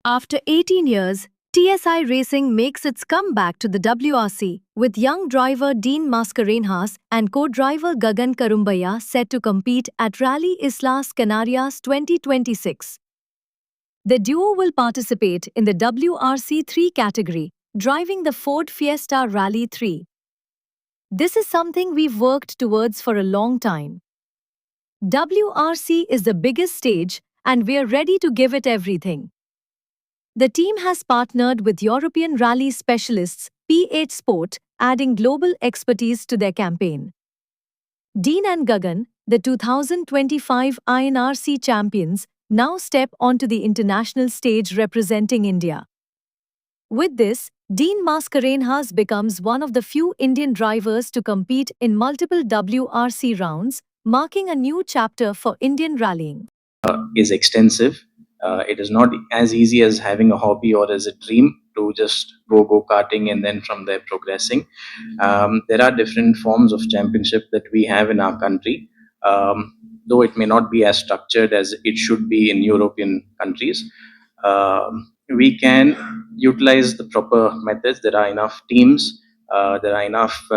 After 18 years, TSI Racing makes its comeback to the WRC with young driver Dean Mascarenhas and co-driver Gagan Karumbaya set to compete at Rally Islas Canarias 2026. The duo will participate in the WRC 3 category, driving the Ford Fiesta Rally 3. This is something we've worked towards for a long time. WRC is the biggest stage, and we're ready to give it everything. The team has partnered with European rally specialists P8 Sport, adding global expertise to their campaign. Dean and Gagan, the 2025 INRC champions, now step onto the international stage representing India. With this, Dean Mascarenhas becomes one of the few Indian drivers to compete in multiple WRC rounds, marking a new chapter for Indian rallying. Is extensive. It is not as easy as having a hobby or as a dream to just go karting and then from there progressing. There are different forms of championship that we have in our country, though it may not be as structured as it should be in European countries. We can utilize the proper methods. There are enough teams, there are enough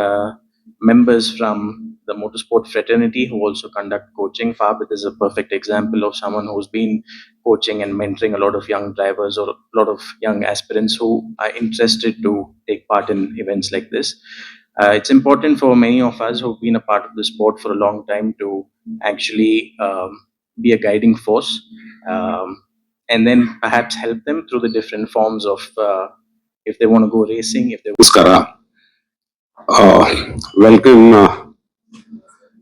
members from the motorsport fraternity who also conduct coaching. Fabit is a perfect example of someone who's been coaching and mentoring a lot of young drivers or a lot of young aspirants who are interested to take part in events like this. It's important for many of us who've been a part of the sport for a long time to actually be a guiding force, and then perhaps help them through the different forms of if they want to go racing, if they Namaskara. Welcome.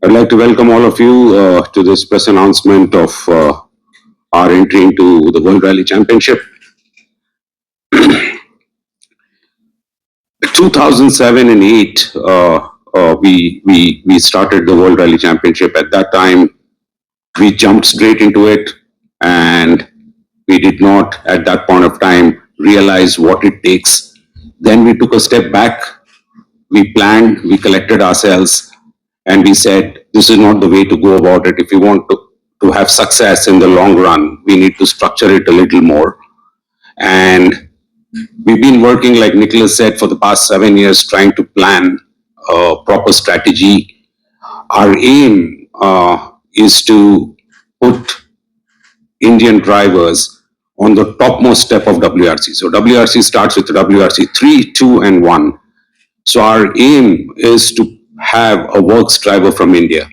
I'd like to welcome all of you to this press announcement of our entry into the World Rally Championship. 2007 and 8, we started the World Rally Championship. At that time, we jumped straight into it, and we did not, at that point of time, realize what it takes. Then we took a step back. We planned, we collected ourselves, and we said, this is not the way to go about it. If we want to have success in the long run, we need to structure it a little more. And we've been working, like Nicholas said, for the past 7 years, trying to plan a proper strategy. Our aim is to put Indian drivers on the topmost step of WRC. So WRC starts with WRC 3, 2, and 1. So our aim is to have a works driver from India.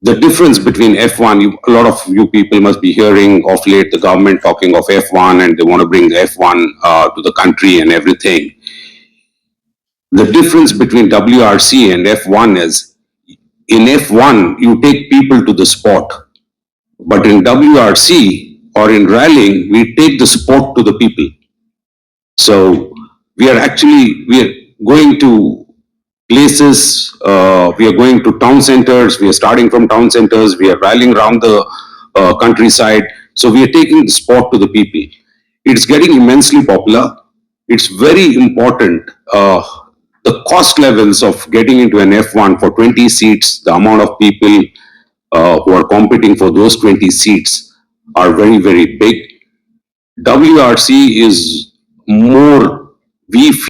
The difference between F1, a lot of you people must be hearing of late the government talking of F1 and they want to bring the F1 to the country and everything. The difference between WRC and F1 is, in F1, you take people to the sport. But in WRC or in rallying, we take the sport to the people. So we are going to places, we are going to town centers, we are starting from town centers, we are rallying around the countryside. So we are taking the sport to the people. It's getting immensely popular. It's very important. The cost levels of getting into an F1 for 20 seats, the amount of people who are competing for those 20 seats are very, very big. WRC is more, we